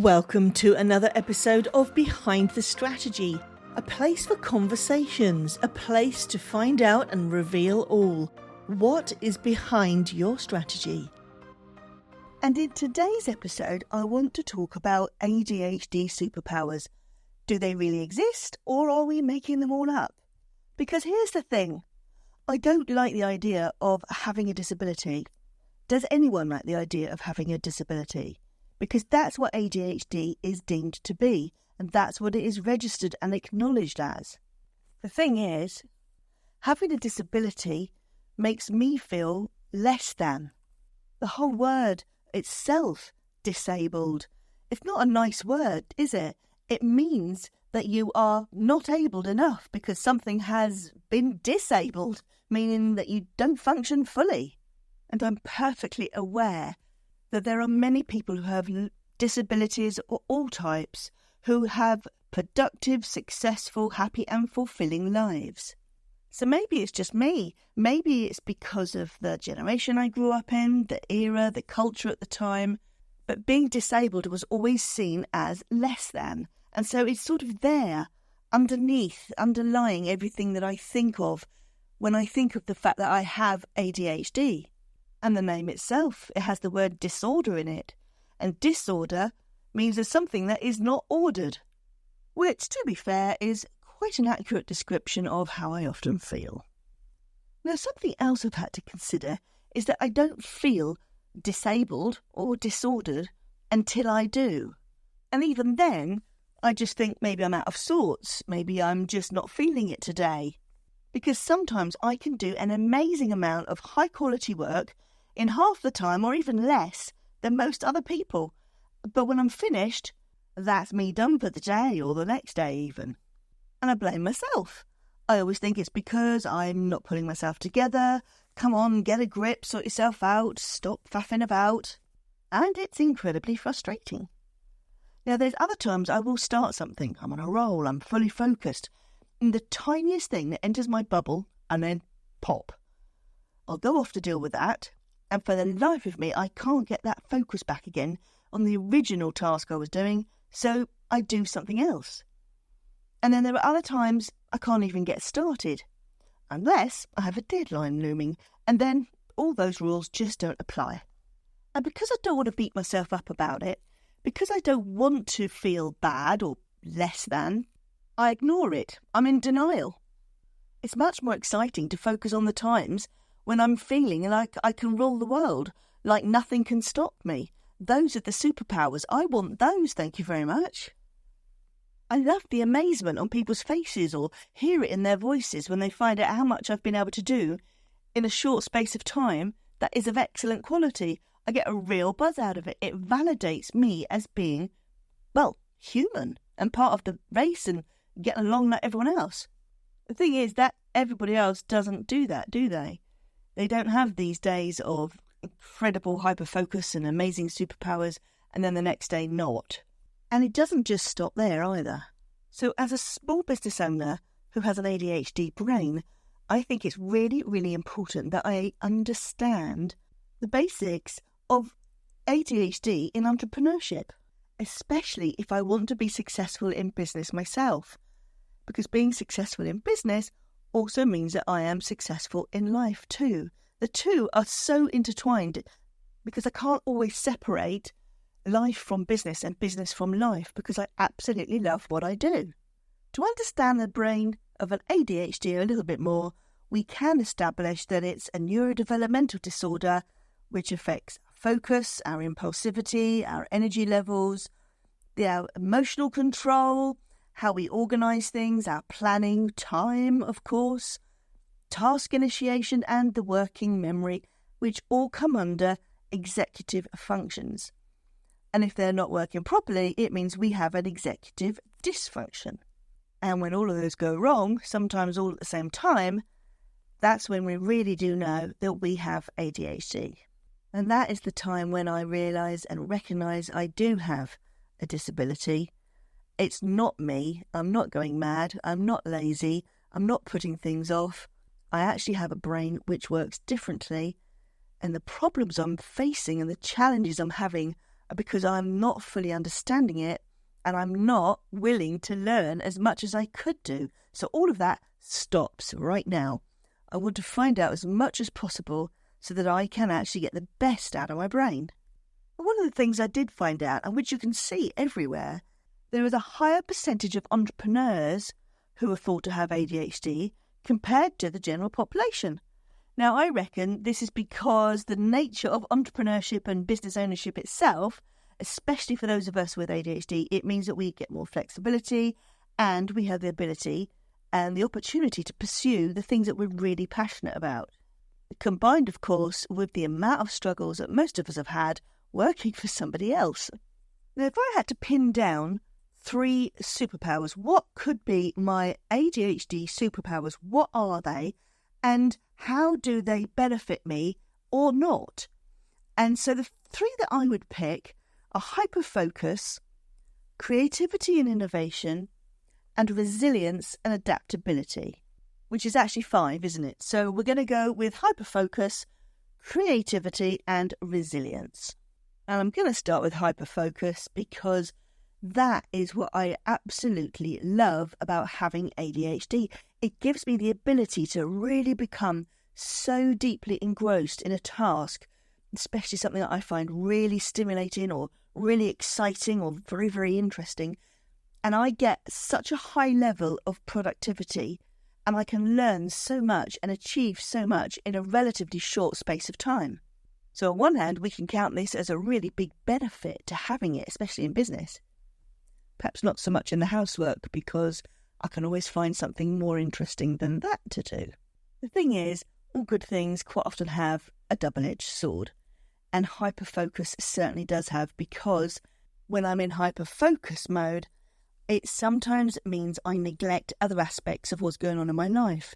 Welcome to another episode of Behind the Strategy, a place for conversations, a place to find out and reveal all. What is behind your strategy? And in today's episode, I want to talk about ADHD superpowers. Do they really exist, or are we making them all up? Because here's the thing, I don't like the idea of having a disability. Does anyone like the idea of having a disability? Because that's what ADHD is deemed to be, and that's what it is registered and acknowledged as. The thing is, having a disability makes me feel less than. The whole word itself, disabled, it's not a nice word, is it? It means that you are not abled enough because something has been disabled, meaning that you don't function fully. And I'm perfectly aware that there are many people who have disabilities of all types who have productive, successful, happy and fulfilling lives. So maybe it's just me. Maybe it's because of the generation I grew up in, the era, the culture at the time. But being disabled was always seen as less than. And so it's sort of there, underneath, underlying everything that I think of when I think of the fact that I have ADHD. And the name itself, it has the word disorder in it. And disorder means there's something that is not ordered, which, to be fair, is quite an accurate description of how I often feel. Now, something else I've had to consider is that I don't feel disabled or disordered until I do. And even then, I just think maybe I'm out of sorts. Maybe I'm just not feeling it today. Because sometimes I can do an amazing amount of high-quality work in half the time or even less than most other people. But when I'm finished, that's me done for the day or the next day even. And I blame myself. I always think it's because I'm not pulling myself together. Come on, get a grip, sort yourself out, stop faffing about. And it's incredibly frustrating. Now, there's other times I will start something. I'm on a roll, I'm fully focused. And the tiniest thing that enters my bubble and then pop. I'll go off to deal with that. And for the life of me, I can't get that focus back again on the original task I was doing, so I do something else. And then there are other times I can't even get started, unless I have a deadline looming, and then all those rules just don't apply. And because I don't want to beat myself up about it, because I don't want to feel bad or less than, I ignore it. I'm in denial. It's much more exciting to focus on the times when I'm feeling like I can rule the world, like nothing can stop me. Those are the superpowers. I want those, thank you very much. I love the amazement on people's faces or hear it in their voices when they find out how much I've been able to do in a short space of time that is of excellent quality. I get a real buzz out of it. It validates me as being, well, human and part of the race and getting along like everyone else. The thing is that everybody else doesn't do that, do they? They don't have these days of incredible hyperfocus and amazing superpowers and then the next day not. And it doesn't just stop there either. So as a small business owner who has an ADHD brain, I think it's really, really important that I understand the basics of ADHD in entrepreneurship, especially if I want to be successful in business myself. Because being successful in business also means that I am successful in life too. The two are so intertwined because I can't always separate life from business and business from life because I absolutely love what I do. To understand the brain of an ADHD a little bit more, we can establish that it's a neurodevelopmental disorder which affects focus, our impulsivity, our energy levels, our emotional control, how we organise things, our planning, time, of course, task initiation and the working memory, which all come under executive functions. And if they're not working properly, it means we have an executive dysfunction. And when all of those go wrong, sometimes all at the same time, that's when we really do know that we have ADHD. And that is the time when I realise and recognise I do have a disability. It's not me. I'm not going mad. I'm not lazy. I'm not putting things off. I actually have a brain which works differently, and the problems I'm facing and the challenges I'm having because I'm not fully understanding it and I'm not willing to learn as much as I could do. So all of that stops right now. I want to find out as much as possible so that I can actually get the best out of my brain. And one of the things I did find out, and which you can see everywhere, there is a higher percentage of entrepreneurs who are thought to have ADHD compared to the general population. Now, I reckon this is because the nature of entrepreneurship and business ownership itself, especially for those of us with ADHD, it means that we get more flexibility and we have the ability and the opportunity to pursue the things that we're really passionate about. Combined, of course, with the amount of struggles that most of us have had working for somebody else. Now, if I had to pin down 3 superpowers, what could be my ADHD superpowers? What are they? And how do they benefit me or not? And so the 3 that I would pick are hyperfocus, creativity and innovation, and resilience and adaptability, which is actually 5, isn't it? So we're going to go with hyperfocus, creativity, and resilience. And I'm going to start with hyperfocus because that is what I absolutely love about having ADHD. It gives me the ability to really become so deeply engrossed in a task, especially something that I find really stimulating or really exciting or very, very interesting. And I get such a high level of productivity and I can learn so much and achieve so much in a relatively short space of time. So on one hand, we can count this as a really big benefit to having it, especially in business. Perhaps not so much in the housework because I can always find something more interesting than that to do. The thing is, all good things quite often have a double-edged sword. And hyperfocus certainly does have, because when I'm in hyperfocus mode, it sometimes means I neglect other aspects of what's going on in my life.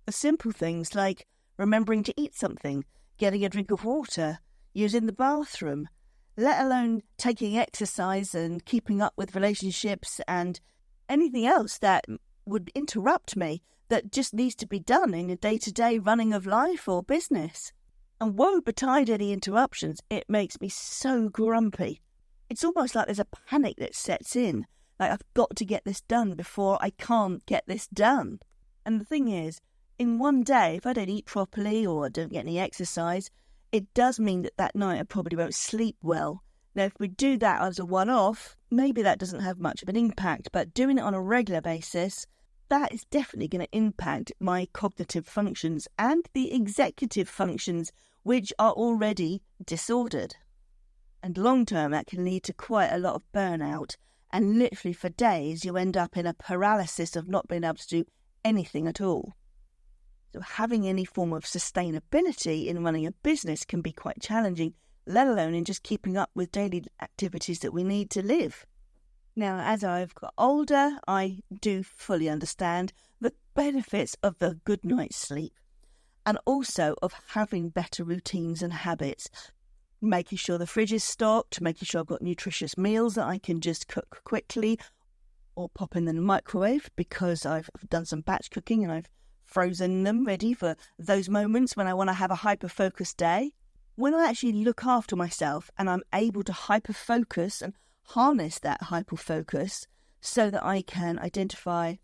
The simple things like remembering to eat something, getting a drink of water, using the bathroom, let alone taking exercise and keeping up with relationships and anything else that would interrupt me that just needs to be done in a day-to-day running of life or business. And woe betide any interruptions, it makes me so grumpy. It's almost like there's a panic that sets in, like I've got to get this done before I can't get this done. And the thing is, in one day, if I don't eat properly or don't get any exercise, it does mean that that night I probably won't sleep well. Now, if we do that as a one-off, maybe that doesn't have much of an impact, but doing it on a regular basis, that is definitely going to impact my cognitive functions and the executive functions, which are already disordered. And long-term, that can lead to quite a lot of burnout, and literally for days you end up in a paralysis of not being able to do anything at all. So having any form of sustainability in running a business can be quite challenging, let alone in just keeping up with daily activities that we need to live. Now, as I've got older, I do fully understand the benefits of a good night's sleep and also of having better routines and habits, making sure the fridge is stocked, making sure I've got nutritious meals that I can just cook quickly or pop in the microwave because I've done some batch cooking and I've frozen them ready for those moments when I want to have a hyper-focused day. When I actually look after myself and I'm able to hyper-focus and harness that hyper-focus so that I can identify,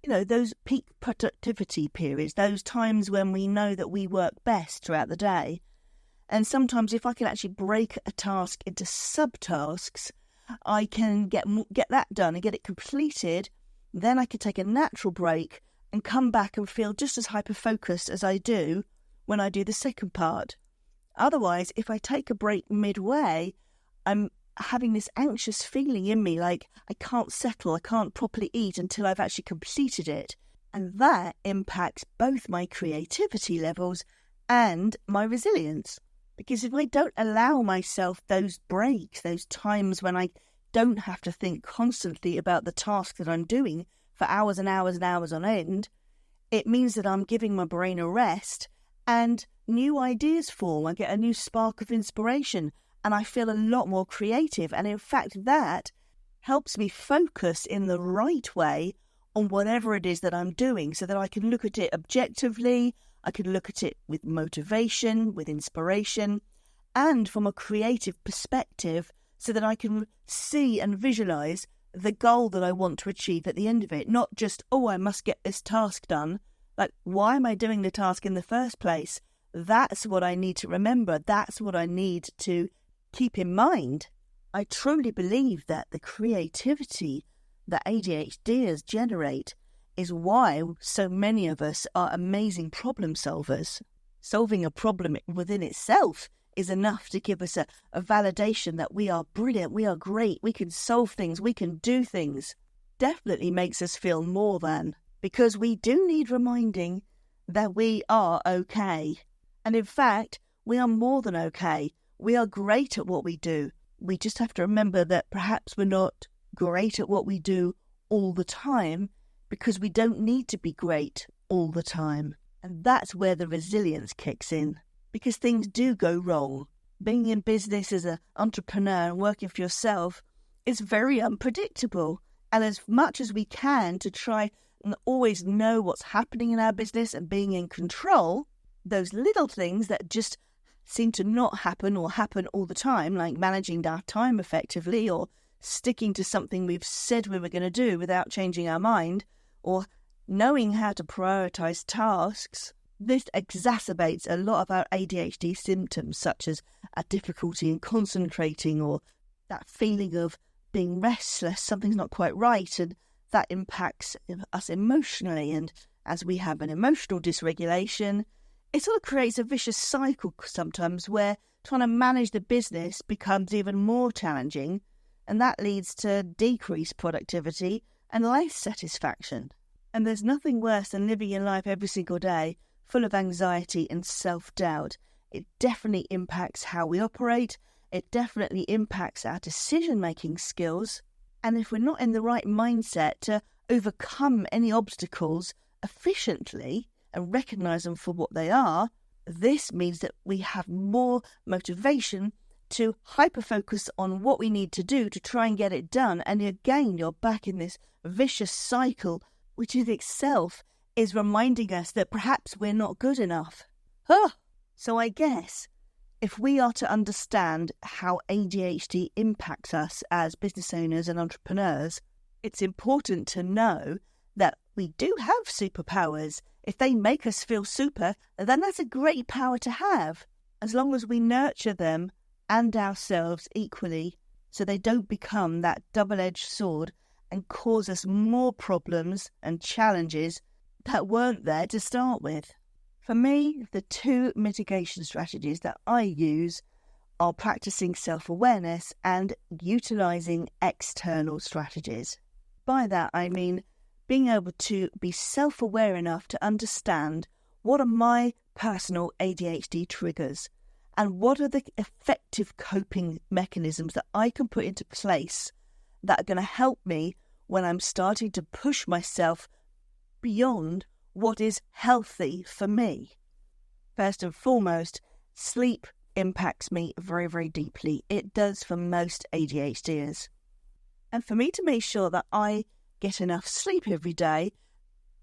those peak productivity periods, those times when we know that we work best throughout the day. And sometimes if I can actually break a task into subtasks, I can get that done and get it completed. Then I can take a natural break and come back and feel just as hyper-focused as I do when I do the second part. Otherwise, if I take a break midway, I'm having this anxious feeling in me, like I can't settle, I can't properly eat until I've actually completed it. And that impacts both my creativity levels and my resilience. Because if I don't allow myself those breaks, those times when I don't have to think constantly about the task that I'm doing for hours and hours and hours on end, it means that I'm giving my brain a rest and new ideas form. I get a new spark of inspiration and I feel a lot more creative. And in fact, that helps me focus in the right way on whatever it is that I'm doing so that I can look at it objectively, I can look at it with motivation, with inspiration, and from a creative perspective so that I can see and visualize the goal that I want to achieve at the end of it. Not just, oh, I must get this task done. Like, why am I doing the task in the first place? That's what I need to remember. That's what I need to keep in mind. I truly believe that the creativity that ADHDers generate is why so many of us are amazing problem solvers. Solving a problem within itself is enough to give us a validation that we are brilliant, we are great, we can solve things, we can do things. Definitely makes us feel more than, because we do need reminding that we are okay. And in fact, we are more than okay. We are great at what we do. We just have to remember that perhaps we're not great at what we do all the time, because we don't need to be great all the time. And that's where the resilience kicks in, because things do go wrong. Being in business as an entrepreneur and working for yourself is very unpredictable. And as much as we can to try and always know what's happening in our business and being in control, those little things that just seem to not happen or happen all the time, like managing our time effectively or sticking to something we've said we were going to do without changing our mind, or knowing how to prioritize tasks, this exacerbates a lot of our ADHD symptoms, such as a difficulty in concentrating or that feeling of being restless, something's not quite right, and that impacts us emotionally. And as we have an emotional dysregulation, it sort of creates a vicious cycle sometimes where trying to manage the business becomes even more challenging, and that leads to decreased productivity and life satisfaction. And there's nothing worse than living your life every single day full of anxiety and self-doubt. It definitely impacts how we operate. It definitely impacts our decision-making skills. And if we're not in the right mindset to overcome any obstacles efficiently and recognise them for what they are, this means that we have more motivation to hyper-focus on what we need to do to try and get it done. And again, you're back in this vicious cycle, which in itself is reminding us that perhaps we're not good enough. So I guess if we are to understand how ADHD impacts us as business owners and entrepreneurs, it's important to know that we do have superpowers. If they make us feel super, then that's a great power to have, as long as we nurture them and ourselves equally, so they don't become that double-edged sword and cause us more problems and challenges that weren't there to start with. For me, the two mitigation strategies that I use are practicing self-awareness and utilising external strategies. By that, I mean being able to be self-aware enough to understand what are my personal ADHD triggers and what are the effective coping mechanisms that I can put into place that are going to help me when I'm starting to push myself beyond what is healthy for me. First and foremost, sleep impacts me very, very deeply. It does for most ADHDers. And for me to make sure that I get enough sleep every day,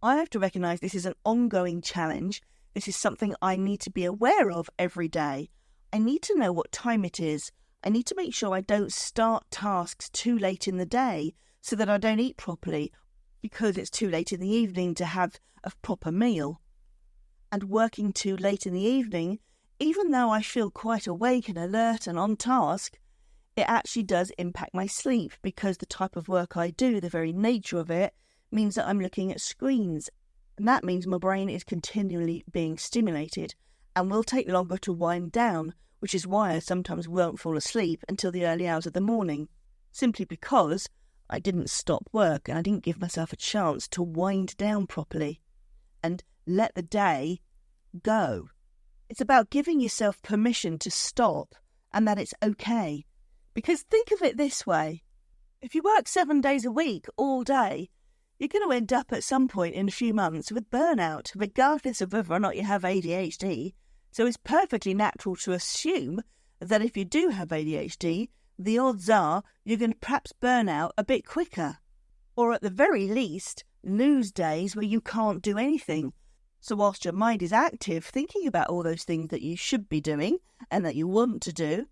I have to recognise this is an ongoing challenge. This is something I need to be aware of every day. I need to know what time it is. I need to make sure I don't start tasks too late in the day so that I don't eat properly because it's too late in the evening to have a proper meal. And working too late in the evening, even though I feel quite awake and alert and on task, it actually does impact my sleep because the type of work I do, the very nature of it, means that I'm looking at screens. And that means my brain is continually being stimulated and will take longer to wind down, which is why I sometimes won't fall asleep until the early hours of the morning, simply because I didn't stop work and I didn't give myself a chance to wind down properly and let the day go. It's about giving yourself permission to stop and that it's okay. Because think of it this way. If you work 7 days a week all day, you're going to end up at some point in a few months with burnout, regardless of whether or not you have ADHD. So it's perfectly natural to assume that if you do have ADHD, the odds are you're going to perhaps burn out a bit quicker. Or at the very least, lose days where you can't do anything. So whilst your mind is active, thinking about all those things that you should be doing and that you want to do,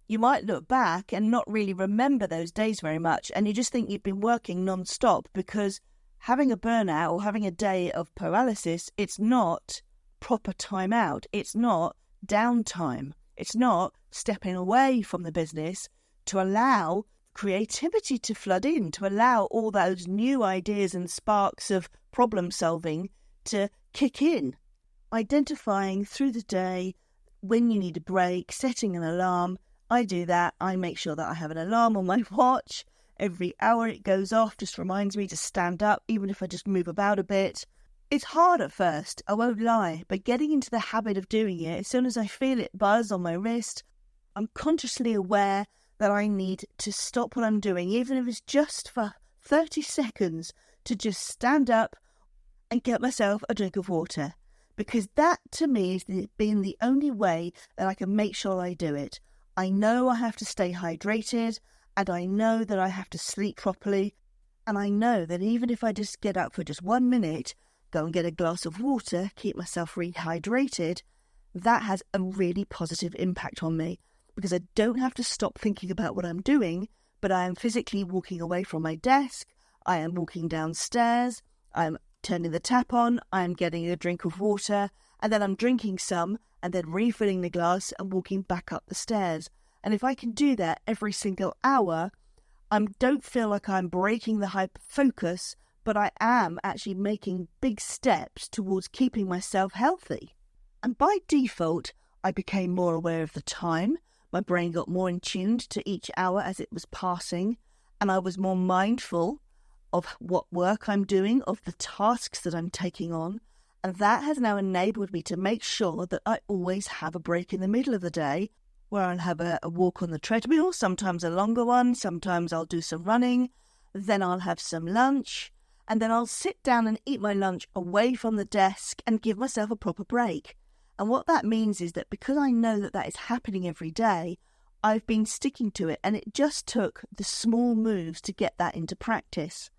you might look back and not really remember those days very much, and you just think you've been working non-stop, because having a burnout or having a day of paralysis, it's not proper time out. It's not downtime. It's not stepping away from the business to allow creativity to flood in, to allow all those new ideas and sparks of problem solving to kick in. Identifying through the day when you need a break, setting an alarm. I do that. I make sure that I have an alarm on my watch. Every hour it goes off, just reminds me to stand up, even if I just move about a bit. It's hard at first, I won't lie, but getting into the habit of doing it, as soon as I feel it buzz on my wrist, I'm consciously aware that I need to stop what I'm doing, even if it's just for 30 seconds, to just stand up and get myself a drink of water. Because that, to me, is been the only way that I can make sure I do it. I know I have to stay hydrated, and I know that I have to sleep properly, and I know that even if I just get up for just 1 minute, go and get a glass of water, keep myself rehydrated, that has a really positive impact on me, because I don't have to stop thinking about what I'm doing, but I am physically walking away from my desk, I am walking downstairs, I'm turning the tap on, I'm getting a drink of water, and then I'm drinking some, and then refilling the glass and walking back up the stairs. And if I can do that every single hour, I don't feel like I'm breaking the hyperfocus, but I am actually making big steps towards keeping myself healthy. And by default, I became more aware of the time. My brain got more in tuned to each hour as it was passing, and I was more mindful of what work I'm doing, of the tasks that I'm taking on, and that has now enabled me to make sure that I always have a break in the middle of the day where I'll have a walk on the treadmill, sometimes a longer one, sometimes I'll do some running, then I'll have some lunch, and then I'll sit down and eat my lunch away from the desk and give myself a proper break. And what that means is that because I know that that is happening every day, I've been sticking to it, and it just took the small moves to get that into practice.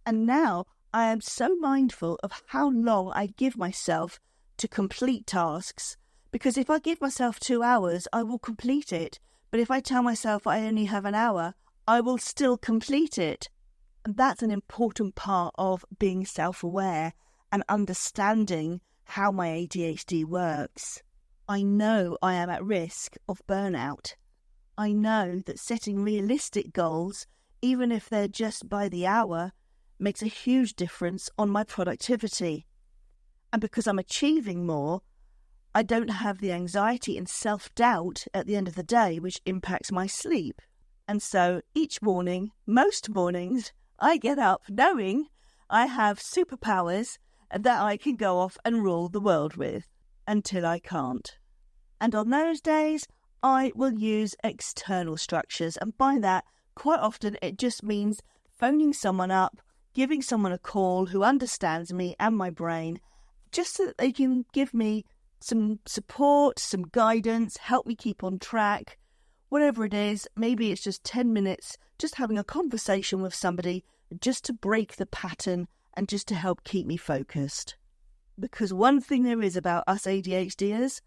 And now I am so mindful of how long I give myself to complete tasks, because if I give myself 2 hours, I will complete it. But if I tell myself I only have an hour, I will still complete it. And that's an important part of being self-aware and understanding how my ADHD works. I know I am at risk of burnout. I know that setting realistic goals, even if they're just by the hour, makes a huge difference on my productivity. And because I'm achieving more, I don't have the anxiety and self-doubt at the end of the day, which impacts my sleep. And so each morning, most mornings, I get up knowing I have superpowers that I can go off and rule the world with until I can't. And on those days, I will use external structures. And by that, quite often it just means phoning someone up, giving someone a call who understands me and my brain, just so that they can give me some support, some guidance, help me keep on track. Whatever it is, maybe it's just 10 minutes, just having a conversation with somebody, just to break the pattern and just to help keep me focused. Because one thing there is about us ADHDers,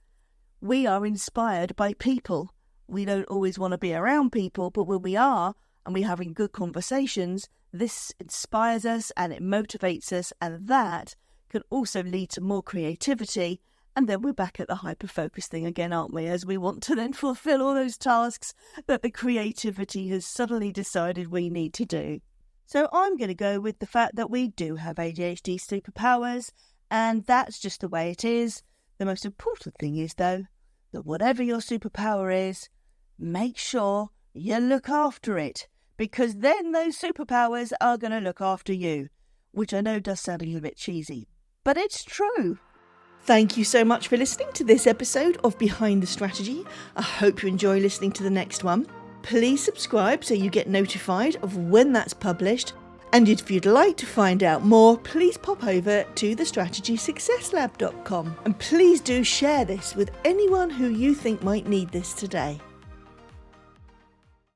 we are inspired by people. We don't always want to be around people, but when we are, and we're having good conversations, this inspires us and it motivates us, and that can also lead to more creativity. And then we're back at the hyper-focus thing again, aren't we? As we want to then fulfill all those tasks that the creativity has suddenly decided we need to do. So I'm going to go with the fact that we do have ADHD superpowers, and that's just the way it is. The most important thing is, though, that whatever your superpower is, make sure you look after it, because then those superpowers are going to look after you, which I know does sound a little bit cheesy, but it's true. Thank you so much for listening to this episode of Behind the Strategy. I hope you enjoy listening to the next one. Please subscribe so you get notified of when that's published. And if you'd like to find out more, please pop over to thestrategysuccesslab.com. And please do share this with anyone who you think might need this today.